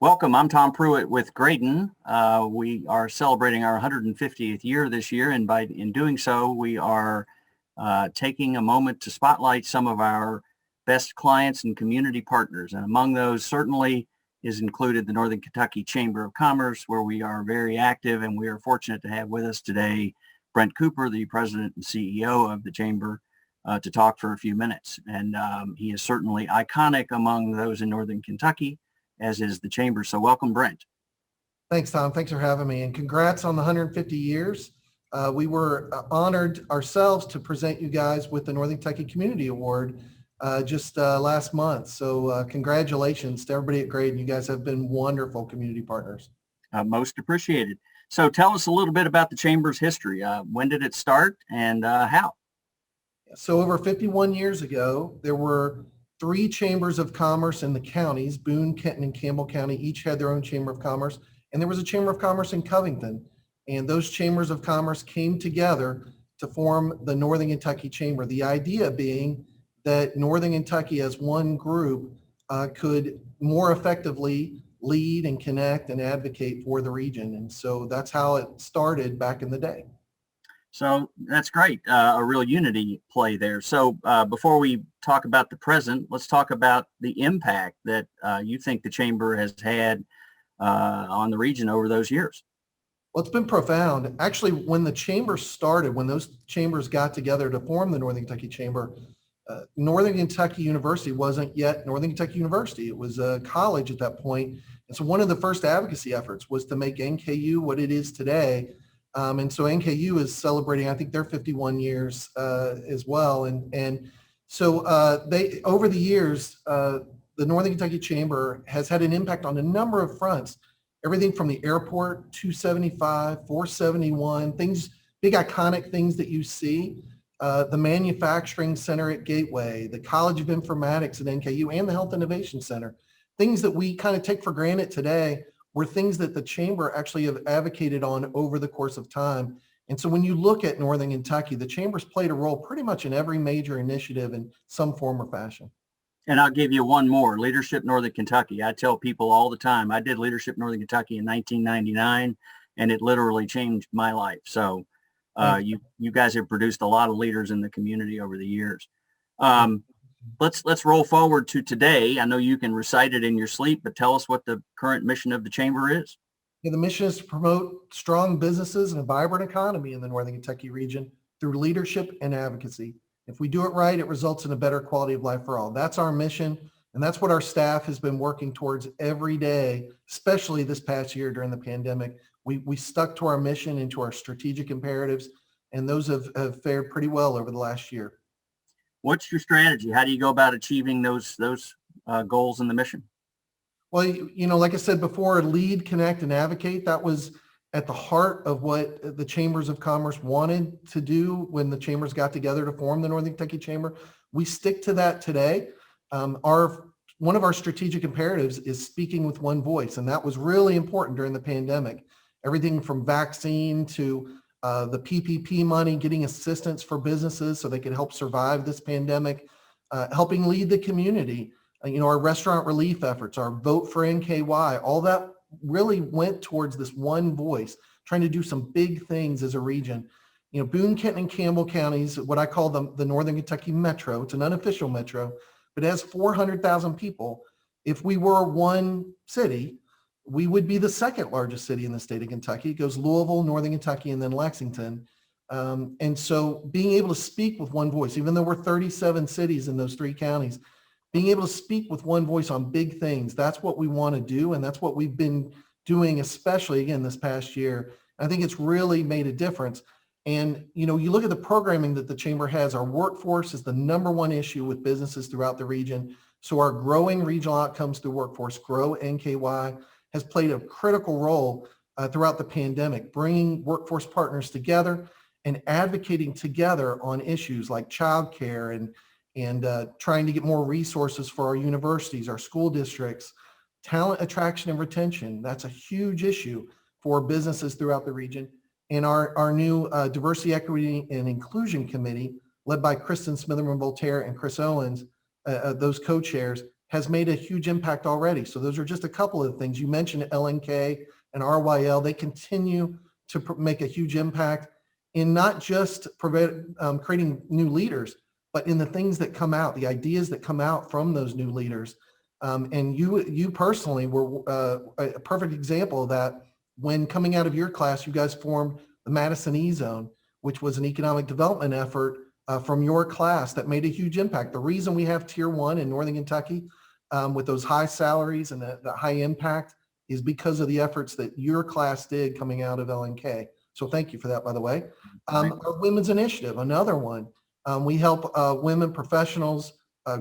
Welcome. I'm Tom Pruitt with Graydon. We are celebrating our 150th year this year, and in doing so, we are taking a moment to spotlight some of our best clients and community partners. And among those certainly is included the Northern Kentucky Chamber of Commerce, where we are very active, and we are fortunate to have with us today Brent Cooper, the president and CEO of the Chamber, to talk for a few minutes. And he is certainly iconic among those in Northern Kentucky, as is the Chamber. So welcome, Brent. Thanks, Tom. Thanks for having me, and congrats on the 150 years. We were honored ourselves to present you guys with the Northern Kentucky Community Award just last month. So congratulations to everybody at Graydon. You guys have been wonderful community partners. Most appreciated. So tell us a little bit about the Chamber's history. When did it start and how? So over 51 years ago, there were 3 chambers of commerce in the counties. Boone, Kenton, and Campbell County each had their own chamber of commerce. And there was a chamber of commerce in Covington. And those chambers of commerce came together to form the Northern Kentucky Chamber. The idea being that Northern Kentucky as one group could more effectively lead and connect and advocate for the region. And so that's how it started back in the day. So that's great, a real unity play there. So before we talk about the present, let's talk about the impact that you think the Chamber has had on the region over those years. Well, it's been profound. Actually, when the Chamber started, when those chambers got together to form the Northern Kentucky Chamber, Northern Kentucky University wasn't yet Northern Kentucky University. It was a college at that point. And so one of the first advocacy efforts was to make NKU what it is today. And so NKU is celebrating, I think, their 51 years as well. And so they, over the years, the Northern Kentucky Chamber has had an impact on a number of fronts. Everything from the airport, 275, 471, things, big iconic things that you see. The manufacturing center at Gateway, the College of Informatics at NKU, and the Health Innovation Center. Things that we kind of take for granted today were things that the Chamber actually have advocated on over the course of time. And so when you look at Northern Kentucky, the Chamber's played a role pretty much in every major initiative in some form or fashion. And I'll give you one more, Leadership Northern Kentucky. I tell people all the time, I did Leadership Northern Kentucky in 1999, and it literally changed my life. So you guys have produced a lot of leaders in the community over the years. Let's roll forward to today. I know you can recite it in your sleep, but tell us what the current mission of the Chamber is. Yeah, the mission is to promote strong businesses and a vibrant economy in the Northern Kentucky region through leadership and advocacy. If we do it right, it results in a better quality of life for all. That's our mission, and that's what our staff has been working towards every day, especially this past year during the pandemic. We stuck to our mission and to our strategic imperatives, and those have fared pretty well over the last year. What's your strategy? How do you go about achieving those goals in the mission? Well, you know, like I said before, lead, connect, and advocate. That was at the heart of what the Chambers of Commerce wanted to do when the chambers got together to form the Northern Kentucky Chamber. We stick to that today. One of our strategic imperatives is speaking with one voice, and that was really important during the pandemic. Everything from vaccine to the PPP money, getting assistance for businesses so they could help survive this pandemic, helping lead the community. You know, our restaurant relief efforts, our vote for NKY, all that really went towards this one voice, trying to do some big things as a region. You know, Boone, Kenton, and Campbell counties, what I call the Northern Kentucky Metro, it's an unofficial metro, but it has 400,000 people. If we were one city, we would be the second largest city in the state of Kentucky. It goes Louisville, Northern Kentucky, and then Lexington. And so being able to speak with one voice, even though we're 37 cities in those 3 counties, being able to speak with one voice on big things, that's what we want to do. And that's what we've been doing, especially again this past year. I think it's really made a difference. And, you know, you look at the programming that the Chamber has, our workforce is the #1 issue with businesses throughout the region. So our growing regional outcomes through workforce, Grow NKY, has played a critical role throughout the pandemic, bringing workforce partners together and advocating together on issues like childcare and trying to get more resources for our universities, our school districts, talent attraction and retention. That's a huge issue for businesses throughout the region. And our new Diversity, Equity, and Inclusion Committee, led by Kristen Smitherman-Voltaire and Chris Owens, those co-chairs, has made a huge impact already. So those are just a couple of things. You mentioned LNK and RYL. They continue to make a huge impact in not just creating new leaders, but in the things that come out, the ideas that come out from those new leaders. And you personally were a perfect example of that. When coming out of your class, you guys formed the Madison E-Zone, which was an economic development effort from your class that made a huge impact. The reason we have Tier 1 in Northern Kentucky with those high salaries and the high impact is because of the efforts that your class did coming out of LNK. So thank you for that, by the way. Our Women's Initiative, another one. We help women professionals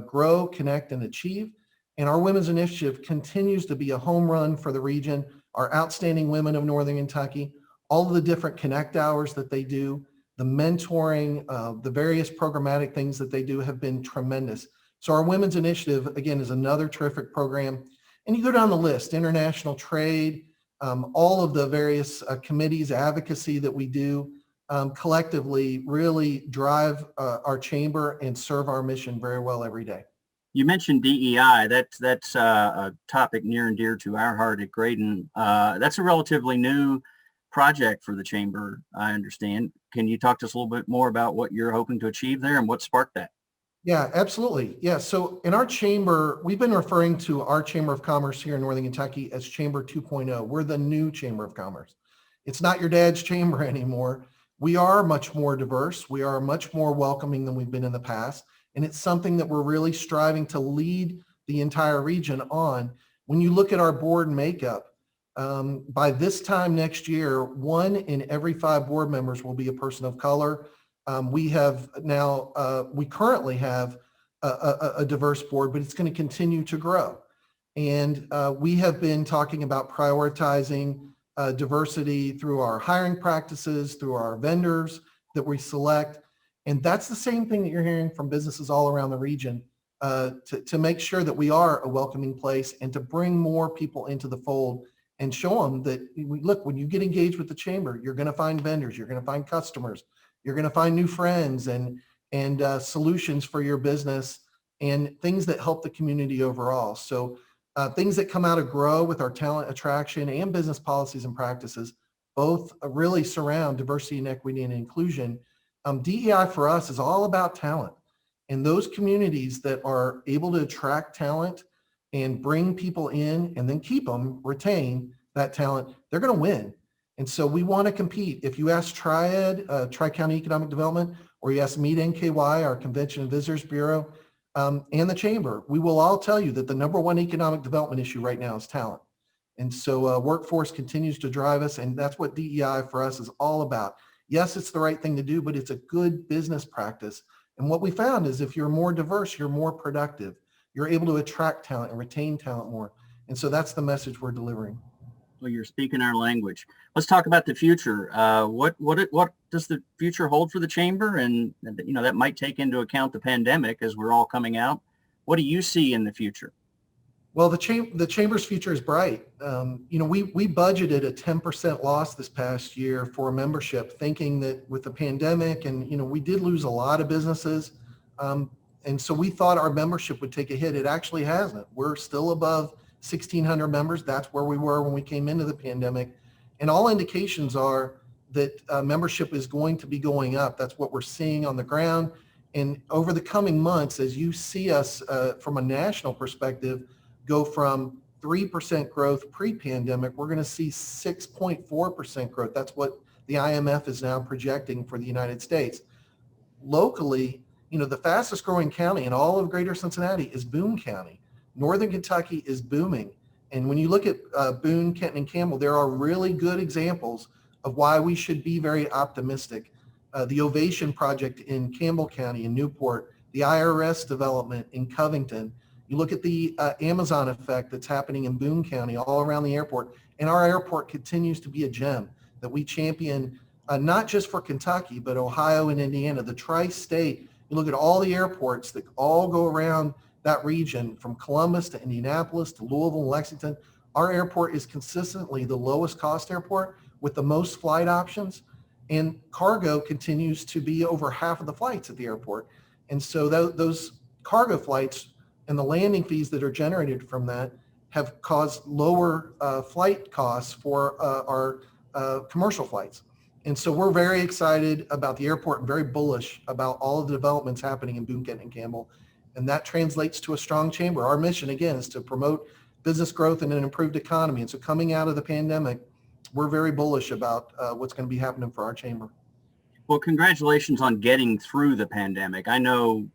grow, connect, and achieve. And our Women's Initiative continues to be a home run for the region. Our outstanding women of Northern Kentucky, all of the different connect hours that they do, the mentoring, the various programmatic things that they do have been tremendous. So our Women's Initiative, again, is another terrific program. And you go down the list, international trade, all of the various committees, advocacy that we do collectively really drive our chamber and serve our mission very well every day. You mentioned DEI. That's a topic near and dear to our heart at Graydon. That's a relatively new project for the chamber, I understand. Can you talk to us a little bit more about what you're hoping to achieve there and what sparked that? Yeah, absolutely. Yeah, so in our chamber, we've been referring to our Chamber of Commerce here in Northern Kentucky as Chamber 2.0. We're the new Chamber of Commerce. It's not your dad's chamber anymore. We are much more diverse. We are much more welcoming than we've been in the past. And it's something that we're really striving to lead the entire region on. When you look at our board makeup, by this time next year, 1 in every 5 board members will be a person of color. We currently have a diverse board, but it's going to continue to grow. And we have been talking about prioritizing diversity through our hiring practices, through our vendors that we select. And that's the same thing that you're hearing from businesses all around the region to make sure that we are a welcoming place and to bring more people into the fold and show them that, look, when you get engaged with the chamber, you're going to find vendors, you're going to find customers, you're going to find new friends and solutions for your business and things that help the community overall. So things that come out of GROW with our talent attraction and business policies and practices, both really surround diversity and equity and inclusion. DEI for us is all about talent. And those communities that are able to attract talent and bring people in and then keep them, retain that talent, they're going to win. And so we want to compete. If you ask Triad, Tri-County Economic Development, or you ask Meet NKY, our Convention and Visitors Bureau, and the Chamber, we will all tell you that the #1 economic development issue right now is talent. And so workforce continues to drive us, and that's what DEI for us is all about. Yes, it's the right thing to do, but it's a good business practice. And what we found is if you're more diverse, you're more productive. You're able to attract talent and retain talent more. And so that's the message we're delivering. Well, you're speaking our language. Let's talk about the future. What does the future hold for the chamber? And that might take into account the pandemic as we're all coming out. What do you see in the future? Well, the chamber's future is bright. We budgeted a 10% loss this past year for membership, thinking that with the pandemic and we did lose a lot of businesses. And so we thought our membership would take a hit. It actually hasn't. We're still above 1,600 members. That's where we were when we came into the pandemic. And all indications are that membership is going to be going up. That's what we're seeing on the ground. And over the coming months, as you see us from a national perspective, go from 3% growth pre-pandemic, we're going to see 6.4% growth. That's what the IMF is now projecting for the United States. Locally, the fastest growing county in all of Greater Cincinnati is Boone County. Northern Kentucky is booming. And when you look at Boone, Kenton, and Campbell, there are really good examples of why we should be very optimistic. The Ovation Project in Campbell County in Newport, the IRS development in Covington. You look at the Amazon effect that's happening in Boone County all around the airport. And our airport continues to be a gem that we champion, not just for Kentucky, but Ohio and Indiana, the tri-state. You look at all the airports that all go around that region from Columbus to Indianapolis to Louisville and Lexington. Our airport is consistently the lowest cost airport with the most flight options, and cargo continues to be over half of the flights at the airport. And so those cargo flights and the landing fees that are generated from that have caused lower flight costs for our commercial flights. And so we're very excited about the airport and very bullish about all of the developments happening in Boone, Kent, and Campbell. And that translates to a strong chamber. Our mission, again, is to promote business growth and an improved economy. And so coming out of the pandemic, we're very bullish about what's going to be happening for our chamber. Well, congratulations on getting through the pandemic. I know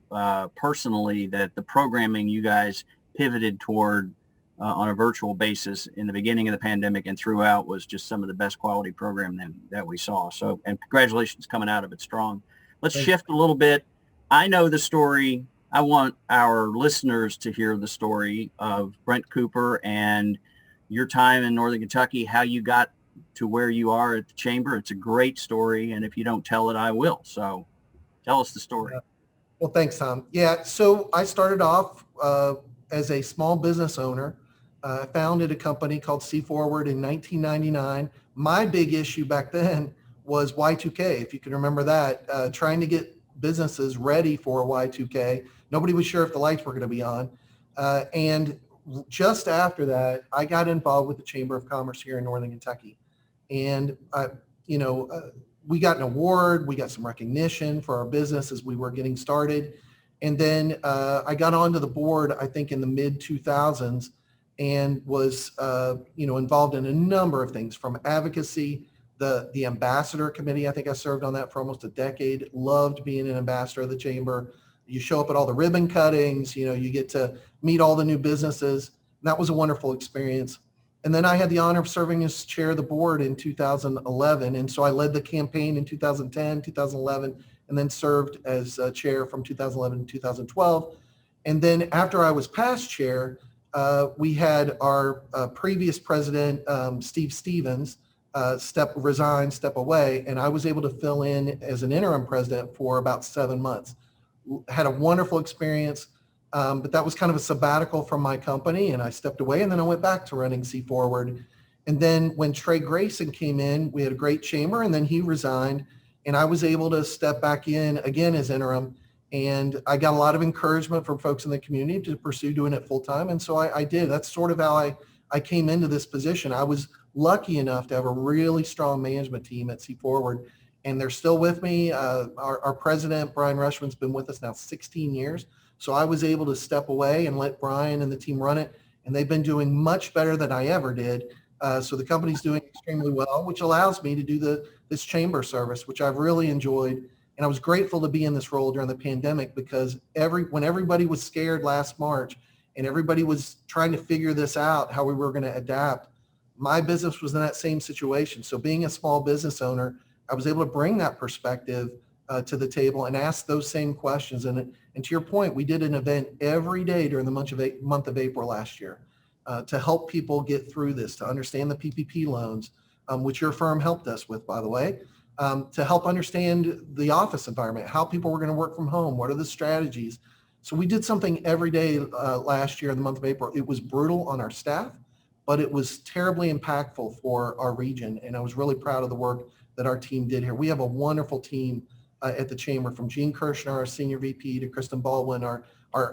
personally that the programming you guys pivoted toward on a virtual basis in the beginning of the pandemic and throughout was just some of the best quality programming that we saw. So, and congratulations coming out of it strong. Let's shift a little bit. I know the story. I want our listeners to hear the story of Brent Cooper and your time in Northern Kentucky, how you got to where you are at the chamber. It's a great story. And if you don't tell it, I will. So tell us the story. Well, thanks, Tom. Yeah. So I started off as a small business owner. I founded a company called C Forward in 1999. My big issue back then was Y2K, if you can remember that, trying to get businesses ready for Y2K. Nobody was sure if the lights were going to be on. And just after that, I got involved with the Chamber of Commerce here in Northern Kentucky. And, we got an award, we got some recognition for our business as we were getting started. And then I got onto the board, I think in the mid 2000s, and was, involved in a number of things from advocacy, the ambassador committee. I think I served on that for almost a decade. Loved being an ambassador of the chamber. You show up at all the ribbon cuttings, you get to meet all the new businesses. And that was a wonderful experience. And then I had the honor of serving as chair of the board in 2011. And so I led the campaign in 2010, 2011, and then served as chair from 2011 to 2012. And then after I was past chair, we had our previous president, Steve Stevens, resign, step away, and I was able to fill in as an interim president for about 7 months. Had a wonderful experience, but that was kind of a sabbatical from my company, and I stepped away, and then I went back to running C Forward. And then when Trey Grayson came in, we had a great chamber, and then he resigned, and I was able to step back in again as interim. And I got a lot of encouragement from folks in the community to pursue doing it full time. And so I did. That's sort of how I came into this position. I was lucky enough to have a really strong management team at C Forward, and they're still with me. Our president, Brian Rushman's been with us now 16 years. So I was able to step away and let Brian and the team run it. And they've been doing much better than I ever did. So the company's doing extremely well, which allows me to do this chamber service, which I've really enjoyed. And I was grateful to be in this role during the pandemic because when everybody was scared last March and everybody was trying to figure this out, how we were going to adapt, my business was in that same situation. So being a small business owner, I was able to bring that perspective to the table and ask those same questions. And to your point, we did an event every day during the month of April last year to help people get through this, to understand the PPP loans, which your firm helped us with, by the way. To help understand the office environment, how people were going to work from home, what are the strategies. So we did something every day last year in the month of April. It was brutal on our staff, but it was terribly impactful for our region. And I was really proud of the work that our team did here. We have a wonderful team at the chamber, from Gene Kirshner, our senior VP, to Kristen Baldwin, our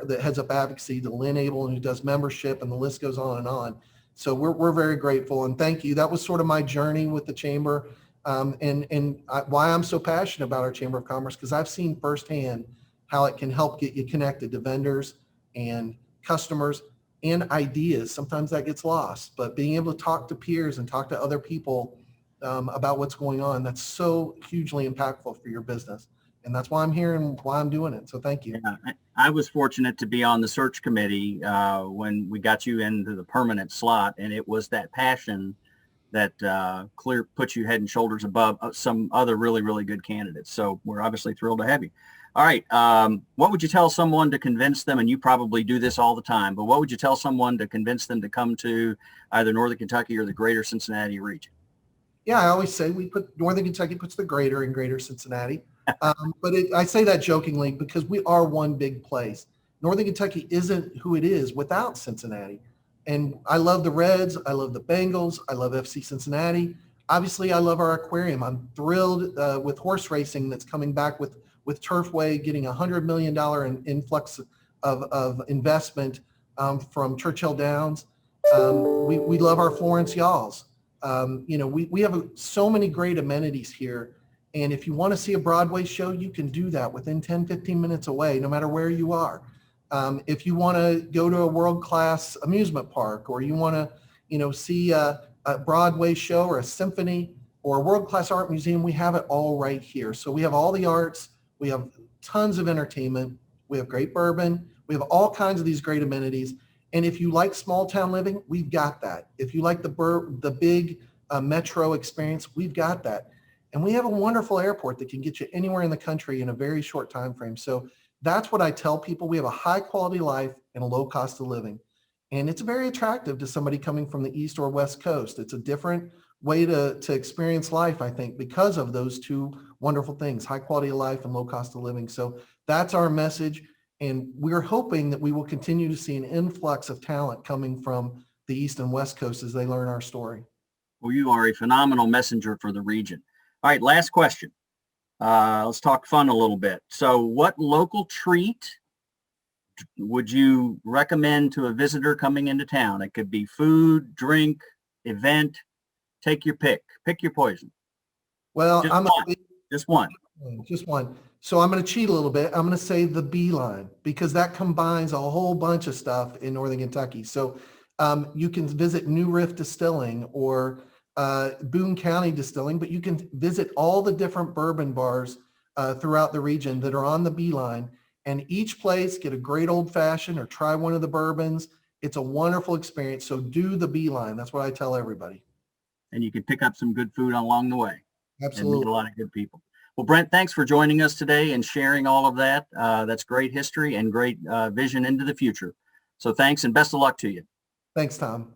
that heads up advocacy, to Lynn Abel, who does membership, and the list goes on and on. So we're very grateful, and thank you. That was sort of my journey with the chamber. Why I'm so passionate about our Chamber of Commerce, because I've seen firsthand how it can help get you connected to vendors and customers and ideas. Sometimes that gets lost, but being able to talk to peers and talk to other people about what's going on, that's so hugely impactful for your business. And that's why I'm here and why I'm doing it. So thank you. Yeah, I was fortunate to be on the search committee when we got you into the permanent slot, and it was that passion that puts you head and shoulders above some other really, really good candidates. So we're obviously thrilled to have you. All right. What would you tell someone to convince them, and you probably do this all the time, but what would you tell someone to convince them to come to either Northern Kentucky or the greater Cincinnati region? Yeah, I always say Northern Kentucky puts the greater in greater Cincinnati. But I say that jokingly because we are one big place. Northern Kentucky isn't who it is without Cincinnati. And I love the Reds. I love the Bengals. I love FC Cincinnati. Obviously, I love our aquarium. I'm thrilled with horse racing that's coming back with Turfway getting $100 million influx of investment from Churchill Downs. We love our Florence Yalls. We have so many great amenities here. And if you want to see a Broadway show, you can do that within 10, 15 minutes away, no matter where you are. If you want to go to a world-class amusement park, or you want to, see a Broadway show or a symphony or a world-class art museum, we have it all right here. So we have all the arts, we have tons of entertainment, we have great bourbon, we have all kinds of these great amenities. And if you like small town living, we've got that. If you like the big metro experience, we've got that. And we have a wonderful airport that can get you anywhere in the country in a very short time frame. So that's what I tell people. We have a high quality life and a low cost of living. And it's very attractive to somebody coming from the East or West Coast. It's a different way to experience life, I think, because of those two wonderful things, high quality of life and low cost of living. So that's our message. And we're hoping that we will continue to see an influx of talent coming from the East and West Coast as they learn our story. Well, you are a phenomenal messenger for the region. All right, last question. Let's talk fun a little bit. So what local treat would you recommend to a visitor coming into town? It could be food, drink, event. Take your pick. Pick your poison. Well, Just one. Just one. So I'm going to cheat a little bit. I'm going to say the Beeline, because that combines a whole bunch of stuff in Northern Kentucky. So you can visit New Riff Distilling or Boone County Distilling, but you can visit all the different bourbon bars throughout the region that are on the Beeline. And each place, get a great old fashioned or try one of the bourbons. It's a wonderful experience. So do the Beeline. That's what I tell everybody. And you can pick up some good food along the way. Absolutely. And meet a lot of good people. Well, Brent, thanks for joining us today and sharing all of that. That's great history and great vision into the future. So thanks and best of luck to you. Thanks, Tom.